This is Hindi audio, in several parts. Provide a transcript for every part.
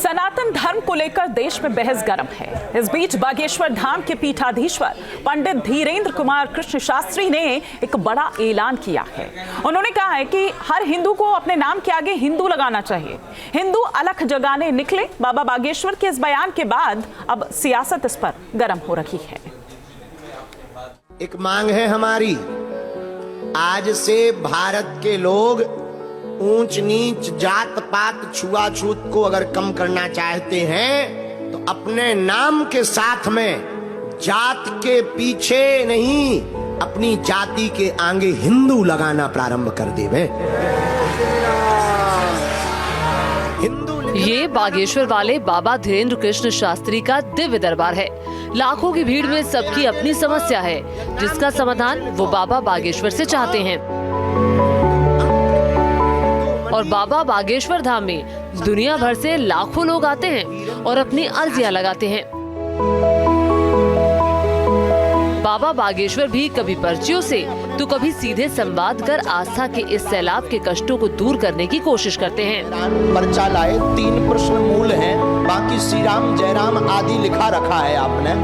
सनातन धर्म को लेकर देश में बहस गर्म है। इस बीच बागेश्वर धाम के पीठाधीश्वर पंडित धीरेन्द्र कुमार कृष्ण शास्त्री ने एक बड़ा ऐलान किया है। उन्होंने कहा है कि हर हिंदू को अपने नाम के आगे हिंदू लगाना चाहिए। हिंदू अलख जगाने निकले। बाबा बागेश्वर के इस बयान के बाद अब सियासत इस पर गर्म हो रही है। एक मांग है हमारी, आज से भारत के लोग ऊंच नीच जात पात छुआछूत को अगर कम करना चाहते हैं तो अपने नाम के साथ में जात के पीछे नहीं, अपनी जाति के आगे हिंदू लगाना प्रारंभ कर देवे। ये बागेश्वर वाले बाबा धीरेन्द्र कृष्ण शास्त्री का दिव्य दरबार है। लाखों की भीड़ में सबकी अपनी समस्या है, जिसका समाधान वो बाबा बागेश्वर से चाहते हैं। और बाबा बागेश्वर धाम में दुनिया भर से लाखों लोग आते हैं और अपनी अर्जियां लगाते हैं। बाबा बागेश्वर भी कभी पर्चियों से तो कभी सीधे संवाद कर आस्था के इस सैलाब के कष्टों को दूर करने की कोशिश करते हैं। पर्चा लाए, 3 प्रश्न मूल हैं, बाकी श्री राम जयराम आदि लिखा रखा है आपने।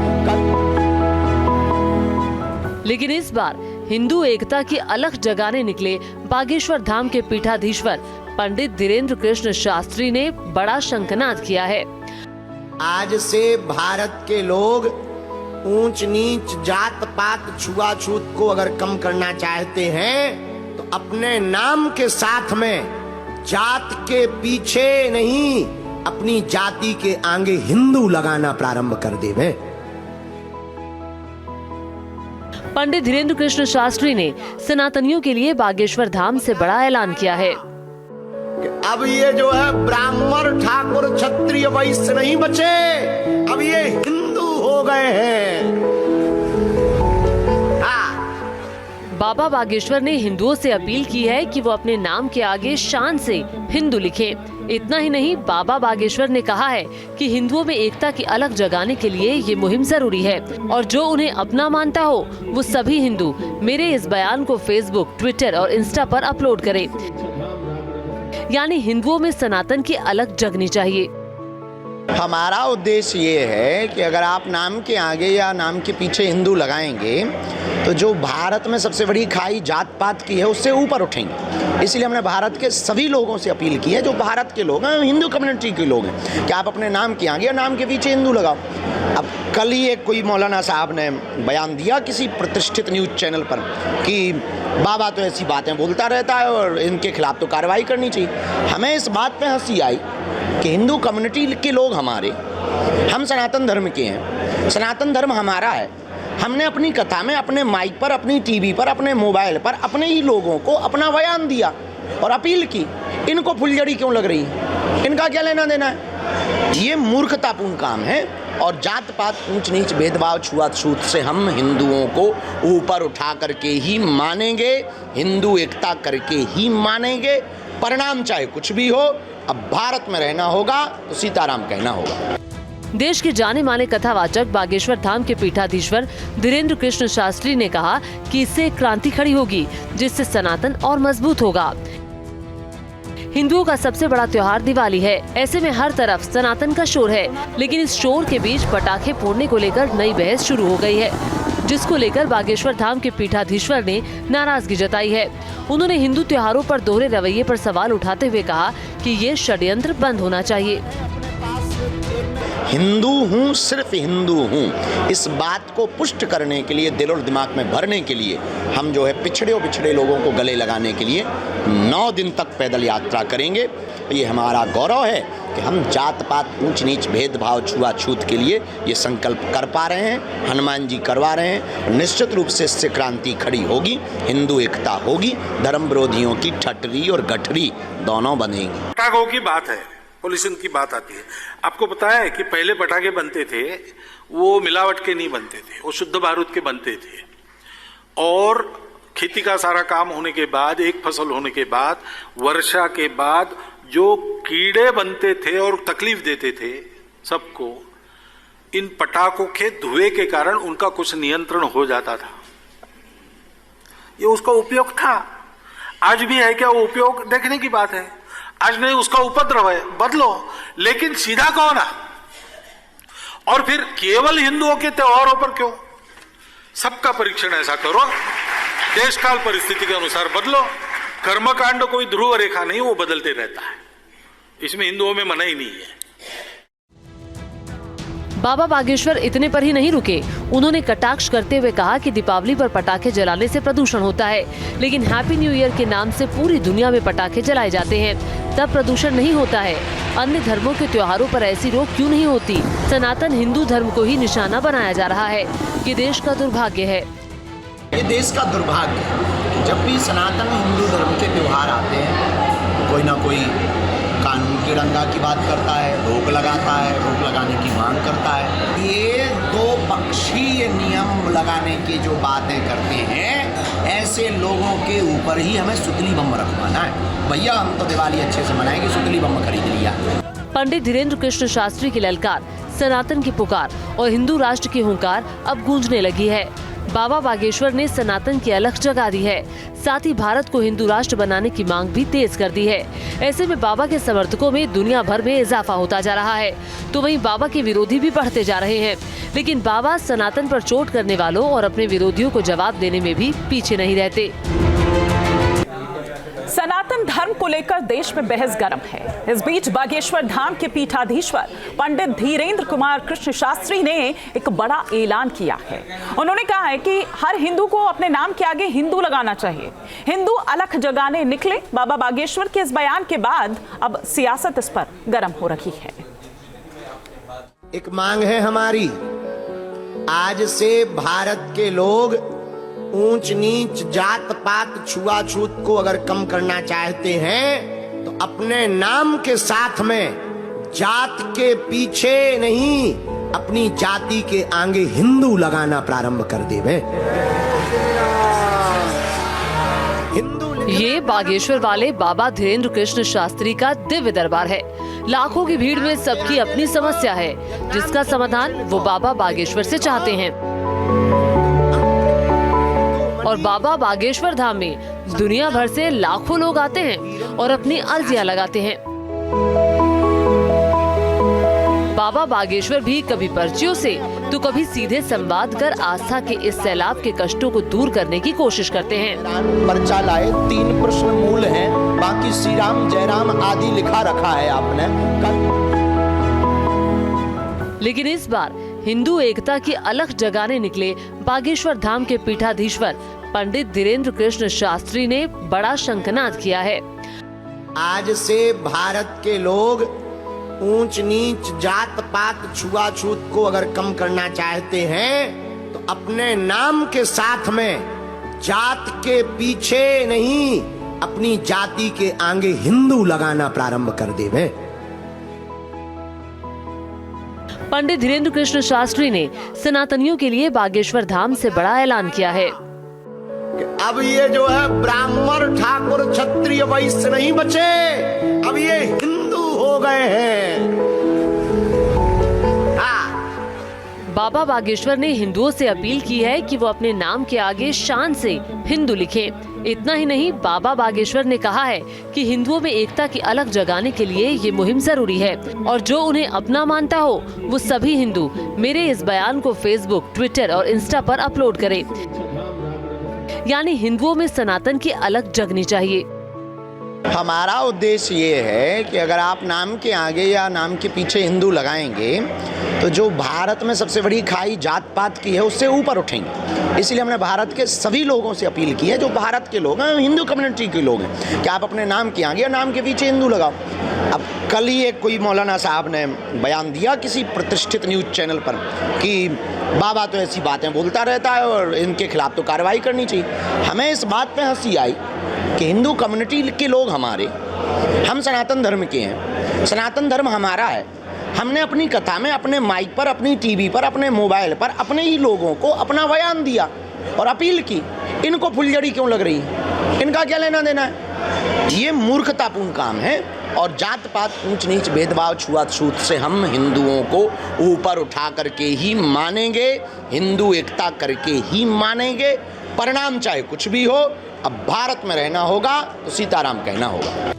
लेकिन इस बार हिंदू एकता की अलख जगाने निकले बागेश्वर धाम के पीठाधीश्वर पंडित धीरेन्द्र कृष्ण शास्त्री ने बड़ा शंखनाद किया है। आज से भारत के लोग ऊंच नीच जात पात छुआछूत को अगर कम करना चाहते हैं तो अपने नाम के साथ में जात के पीछे नहीं, अपनी जाति के आगे हिंदू लगाना प्रारंभ कर देवे। पंडित धीरेन्द्र कृष्ण शास्त्री ने सनातनियों के लिए बागेश्वर धाम से बड़ा ऐलान किया है। अब ये जो है ब्राह्मण ठाकुर क्षत्रिय वैश्य नहीं बचे, अब ये हिंदू हो गए हैं। बाबा बागेश्वर ने हिंदुओं से अपील की है कि वो अपने नाम के आगे शान से हिंदू लिखें। इतना ही नहीं, बाबा बागेश्वर ने कहा है कि हिंदुओं में एकता की अलख जगाने के लिए ये मुहिम जरूरी है और जो उन्हें अपना मानता हो वो सभी हिंदू मेरे इस बयान को फेसबुक, ट्विटर और इंस्टा पर अपलोड करें। यानी हिंदुओं में सनातन की अलख जगनी चाहिए। हमारा उद्देश्य ये है कि अगर आप नाम के आगे या नाम के पीछे हिंदू लगाएंगे तो जो भारत में सबसे बड़ी खाई जात पात की है उससे ऊपर उठेंगे। इसलिए हमने भारत के सभी लोगों से अपील की है, जो भारत के लोग हैं, हिंदू कम्युनिटी के लोग हैं, कि आप अपने नाम के आगे या नाम के पीछे हिंदू लगाओ। अब कल ही एक कोई मौलाना साहब ने बयान दिया किसी प्रतिष्ठित न्यूज चैनल पर कि बाबा तो ऐसी बातें बोलता रहता है और इनके खिलाफ तो कार्रवाई करनी चाहिए। हमें इस बात पे हंसी आई कि हिंदू कम्युनिटी के लोग हमारे, हम सनातन धर्म के हैं, सनातन धर्म हमारा है। हमने अपनी कथा में, अपने माइक पर, अपनी टीवी पर, अपने मोबाइल पर अपने ही लोगों को अपना बयान दिया और अपील की। इनको फुलझड़ी क्यों लग रही है? इनका क्या लेना देना है? ये मूर्खतापूर्ण काम है और जात पात ऊंच नीच भेदभाव छुआछूत से हम हिंदुओं को ऊपर उठा करके ही मानेंगे, हिंदू एकता करके ही मानेंगे। परिणाम चाहे कुछ भी हो, अब भारत में रहना होगा तो सीताराम कहना होगा। देश के जाने माने कथावाचक बागेश्वर धाम के पीठाधीश्वर धीरेन्द्र कृष्ण शास्त्री ने कहा कि इससे क्रांति खड़ी होगी, जिससे सनातन और मजबूत होगा। हिंदुओं का सबसे बड़ा त्योहार दिवाली है। ऐसे में हर तरफ सनातन का शोर है, लेकिन इस शोर के बीच पटाखे फोड़ने को लेकर नई बहस शुरू हो गई है, जिसको लेकर बागेश्वर धाम के पीठाधीश्वर ने नाराजगी जताई है। उन्होंने हिंदू त्योहारों पर दोहरे रवैये पर सवाल उठाते हुए कहा कि ये षड्यंत्र बंद होना चाहिए। हिंदू हूँ, सिर्फ हिंदू हूँ, इस बात को पुष्ट करने के लिए, दिल और दिमाग में भरने के लिए हम जो है पिछड़े लोगों को गले लगाने के लिए 9 दिन तक पैदल यात्रा करेंगे। ये हमारा गौरव है कि हम जात पात ऊंच नीच भेदभाव छुआछूत के लिए ये संकल्प कर पा रहे हैं। हनुमान जी करवा रहे हैं। निश्चित रूप से इससे क्रांति खड़ी होगी, हिंदू एकता होगी, धर्म विरोधियों की ठटरी और गठरी दोनों बनेंगी। पटाखों की बात है, पॉल्यूशन की बात आती है। आपको पता है कि पहले पटाखे बनते थे वो मिलावट के नहीं बनते थे, वो शुद्ध बारूद के बनते थे। और खेती का सारा काम होने के बाद, एक फसल होने के बाद, वर्षा के बाद जो कीड़े बनते थे और तकलीफ देते थे सबको, इन पटाखों के धुएं के कारण उनका कुछ नियंत्रण हो जाता था। ये उसका उपयोग था। आज भी है क्या वो उपयोग? देखने की बात है। आज नहीं उसका उपद्रव है, बदलो, लेकिन सीधा कहो ना। और फिर केवल हिंदुओं के त्योहारों पर क्यों? सबका परीक्षण ऐसा करो, देश काल परिस्थिति के अनुसार बदलो। कर्मकांड कोई ध्रुव रेखा नहीं, वो बदलते रहता है, इसमें हिंदुओं में मना ही नहीं है। बाबा बागेश्वर इतने पर ही नहीं रुके। उन्होंने कटाक्ष करते हुए कहा कि दीपावली पर पटाखे जलाने से प्रदूषण होता है, लेकिन हैप्पी न्यू ईयर के नाम से पूरी दुनिया में पटाखे जलाए जाते हैं, तब प्रदूषण नहीं होता है। अन्य धर्मों के त्योहारों पर ऐसी रोक क्यों नहीं होती? सनातन हिंदू धर्म को ही निशाना बनाया जा रहा है। ये देश का दुर्भाग्य है। ये देश का दुर्भाग्य है। जब भी सनातन हिंदू धर्म के त्यौहार आते हैं, कोई ना कोई कानून की रंगा की बात करता है, रोक लगाता है, रोक लगाने की मांग करता है। ये दो पक्षीय नियम लगाने की जो बातें करते हैं, ऐसे लोगों के ऊपर ही हमें सुतली बम रखवाना है। भैया हम तो दिवाली अच्छे से मनाएंगे, सुतली बम खरीद लिया। पंडित धीरेन्द्र कृष्ण शास्त्री की ललकार, सनातन की पुकार और हिंदू राष्ट्र की हुंकार अब गूंजने लगी है। बाबा बागेश्वर ने सनातन की अलख जगा दी है, साथ ही भारत को हिंदू राष्ट्र बनाने की मांग भी तेज कर दी है। ऐसे में बाबा के समर्थकों में दुनिया भर में इजाफा होता जा रहा है, तो वहीं बाबा के विरोधी भी बढ़ते जा रहे हैं। लेकिन बाबा सनातन पर चोट करने वालों और अपने विरोधियों को जवाब देने में भी पीछे नहीं रहते। सनातन धर्म को लेकर देश में बहस गर्म है। इस बीच बागेश्वर धाम के पीठाधीश्वर पंडित धीरेन्द्र कुमार कृष्ण शास्त्री ने एक बड़ा ऐलान किया है। उन्होंने कहा है कि हर हिंदू को अपने नाम के आगे हिंदू लगाना चाहिए। हिंदू अलख जगाने निकले। बाबा बागेश्वर के इस बयान के बाद अब सियासत इस पर गर्म हो रही है। एक मांग है हमारी, आज से भारत के लोग ऊंच नीच जात पात छुआछूत को अगर कम करना चाहते हैं तो अपने नाम के साथ में जात के पीछे नहीं, अपनी जाति के आगे हिंदू लगाना प्रारंभ कर देवे। ये बागेश्वर वाले बाबा धीरेन्द्र कृष्ण शास्त्री का दिव्य दरबार है। लाखों की भीड़ में सबकी अपनी समस्या है, जिसका समाधान वो बाबा बागेश्वर से चाहते हैं। और बाबा बागेश्वर धाम में दुनिया भर से लाखों लोग आते हैं और अपनी अर्जियां लगाते हैं। बाबा बागेश्वर भी कभी पर्चियों से तो कभी सीधे संवाद कर आस्था के इस सैलाब के कष्टों को दूर करने की कोशिश करते हैं। पर्चा लाए, 3 प्रश्न मूल हैं, बाकी श्री राम जयराम आदि लिखा रखा है आपने। लेकिन इस बार हिंदू एकता की अलख जगाने निकले बागेश्वर धाम के पीठाधीश्वर पंडित धीरेन्द्र कृष्ण शास्त्री ने बड़ा शंखनाद किया है। आज से भारत के लोग ऊंच नीच जात पात छुआछूत को अगर कम करना चाहते हैं तो अपने नाम के साथ में जात के पीछे नहीं, अपनी जाति के आगे हिंदू लगाना प्रारंभ कर देवे। पंडित धीरेन्द्र कृष्ण शास्त्री ने सनातनियों के लिए बागेश्वर धाम से बड़ा ऐलान किया है। अब ये जो है ब्राह्मण ठाकुर क्षत्रिय वैश्य नहीं बचे, अब ये हिंदू हो गए हैं। बाबा बागेश्वर ने हिंदुओं से अपील की है कि वो अपने नाम के आगे शान से हिंदू लिखें। इतना ही नहीं, बाबा बागेश्वर ने कहा है कि हिंदुओं में एकता की अलख जगाने के लिए ये मुहिम जरूरी है और जो उन्हें अपना मानता हो वो सभी हिंदू मेरे इस बयान को फेसबुक, ट्विटर और इंस्टा पर अपलोड करें। यानी हिंदुओं में सनातन की अलख जगनी चाहिए। हमारा उद्देश्य ये है कि अगर आप नाम के आगे या नाम के पीछे हिंदू लगाएंगे तो जो भारत में सबसे बड़ी खाई जात पात की है उससे ऊपर उठेंगे। इसलिए हमने भारत के सभी लोगों से अपील की है, जो भारत के लोग हैं, हिंदू कम्युनिटी के लोग हैं, कि आप अपने नाम के आगे या नाम के पीछे हिंदू लगाओ। अब कल ही एक कोई मौलाना साहब ने बयान दिया किसी प्रतिष्ठित न्यूज़ चैनल पर कि बाबा तो ऐसी बातें बोलता रहता है और इनके खिलाफ तो कार्रवाई करनी चाहिए। हमें इस बात पे हंसी आई कि हिंदू कम्युनिटी के लोग हमारे, हम सनातन धर्म के हैं, सनातन धर्म हमारा है। हमने अपनी कथा में, अपने माइक पर, अपनी टीवी पर, अपने मोबाइल पर अपने ही लोगों को अपना बयान दिया और अपील की। इनको फुलझड़ी क्यों लग रही है? इनका क्या लेना देना है? ये मूर्खतापूर्ण काम है और जात पात ऊंच नीच भेदभाव छुआछूत से हम हिंदुओं को ऊपर उठा करके ही मानेंगे, हिंदू एकता करके ही मानेंगे। परिणाम चाहे कुछ भी हो, अब भारत में रहना होगा तो सीताराम कहना होगा।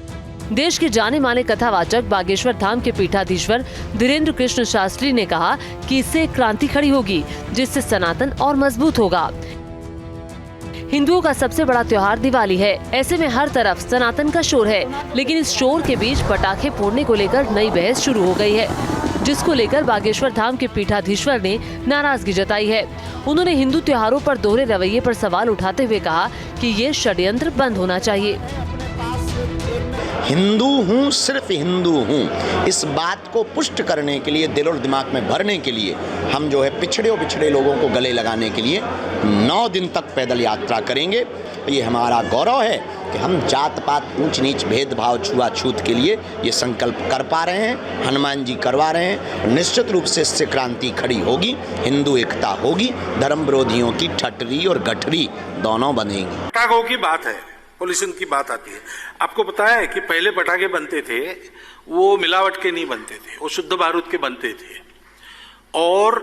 देश के जाने माने कथावाचक बागेश्वर धाम के पीठाधीश्वर धीरेन्द्र कृष्ण शास्त्री ने कहा कि इससे एक क्रांति खड़ी होगी, जिससे सनातन और मजबूत होगा। हिंदुओं का सबसे बड़ा त्योहार दिवाली है। ऐसे में हर तरफ सनातन का शोर है, लेकिन इस शोर के बीच पटाखे फोड़ने को लेकर नई बहस शुरू हो गई है, जिसको लेकर बागेश्वर धाम के पीठाधीश्वर ने नाराजगी जताई है। उन्होंने हिंदू त्योहारों पर दोहरे रवैये पर सवाल उठाते हुए कहा कि ये षड्यंत्र बंद होना चाहिए। हिंदू हूँ, सिर्फ हिंदू हूँ, इस बात को पुष्ट करने के लिए, दिल और दिमाग में भरने के लिए हम जो है पिछड़े लोगों को गले लगाने के लिए 9 दिन तक पैदल यात्रा करेंगे। ये हमारा गौरव है कि हम जात पात, ऊंच नीच, भेदभाव, छुआछूत के लिए ये संकल्प कर पा रहे हैं। हनुमान जी करवा रहे हैं। निश्चित रूप से इससे क्रांति खड़ी होगी, हिंदू एकता होगी, धर्म विरोधियों की ठटरी और गठरी दोनों बनेंगी। पटाखों की बात है, पॉल्यूशन की बात आती है। आपको पता है कि पहले पटाखे बनते थे वो मिलावट के नहीं बनते थे, वो शुद्ध बारूद के बनते थे। और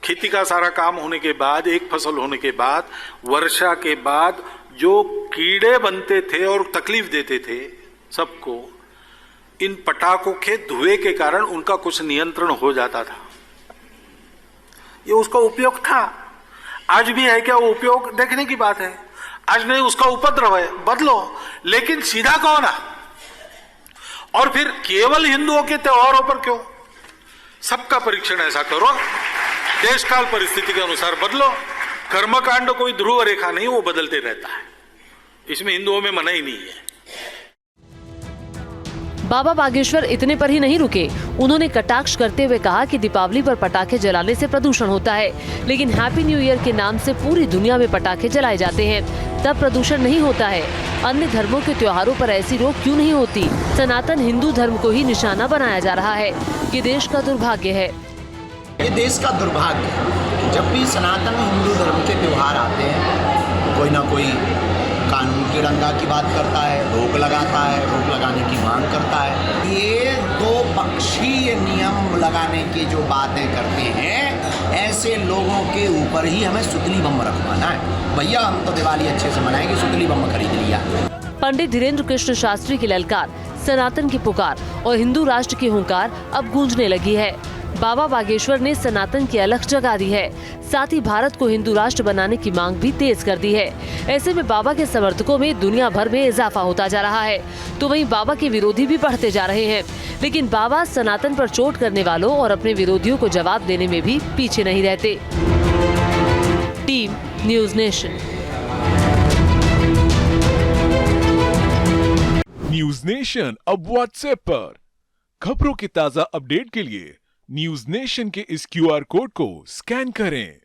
खेती का सारा काम होने के बाद, एक फसल होने के बाद, वर्षा के बाद जो कीड़े बनते थे और तकलीफ देते थे सबको, इन पटाखों के धुएं के कारण उनका कुछ नियंत्रण हो जाता था। ये उसका उपयोग था। आज भी है क्या वो उपयोग? देखने की बात है। आज नहीं, उसका उपद्रव है, बदलो। लेकिन सीधा कौन है? और फिर केवल हिंदुओं के त्योहारों पर क्यों? सबका परीक्षण ऐसा करो, देश काल परिस्थिति के अनुसार बदलो। कर्मकांड कोई ध्रुव रेखा नहीं, वो बदलते रहता है। इसमें हिंदुओं में मना ही नहीं है। बाबा बागेश्वर इतने पर ही नहीं रुके। उन्होंने कटाक्ष करते हुए कहा कि दीपावली पर पटाखे जलाने से प्रदूषण होता है, लेकिन हैप्पी न्यू ईयर के नाम से पूरी दुनिया में पटाखे जलाए जाते हैं, तब प्रदूषण नहीं होता है। अन्य धर्मों के त्योहारों पर ऐसी रोक क्यों नहीं होती? सनातन हिंदू धर्म को ही निशाना बनाया जा रहा है। ये देश का दुर्भाग्य है। ये देश का दुर्भाग्य है। जब भी सनातन हिंदू धर्म के त्योहार आते हैं, कोई ना कोई कानून की डंगा की बात करता है, रोक लगाता है, रोक लगाने की मांग करता है। ये दो पक्षीय नियम लगाने की जो बातें करते हैं, ऐसे लोगों के ऊपर ही हमें सुतली बम रखवाना है। भैया हम तो दिवाली अच्छे से मनाएंगे, सुतली बम खरीद लिया। पंडित धीरेन्द्र कृष्ण शास्त्री की ललकार, सनातन की पुकार और हिंदू राष्ट्र की हुंकार अब गूंजने लगी है। बाबा बागेश्वर ने सनातन की अलख जगा दी है, साथ ही भारत को हिंदू राष्ट्र बनाने की मांग भी तेज कर दी है। ऐसे में बाबा के समर्थकों में दुनिया भर में इजाफा होता जा रहा है, तो वहीं बाबा के विरोधी भी बढ़ते जा रहे हैं। लेकिन बाबा सनातन पर चोट करने वालों और अपने विरोधियों को जवाब देने में भी पीछे नहीं रहते। Team news nation. News nation अब व्हाट्सएप पर खबरों के ताजा अपडेट के लिए न्यूज़ नेशन के इस QR कोड को स्कैन करें।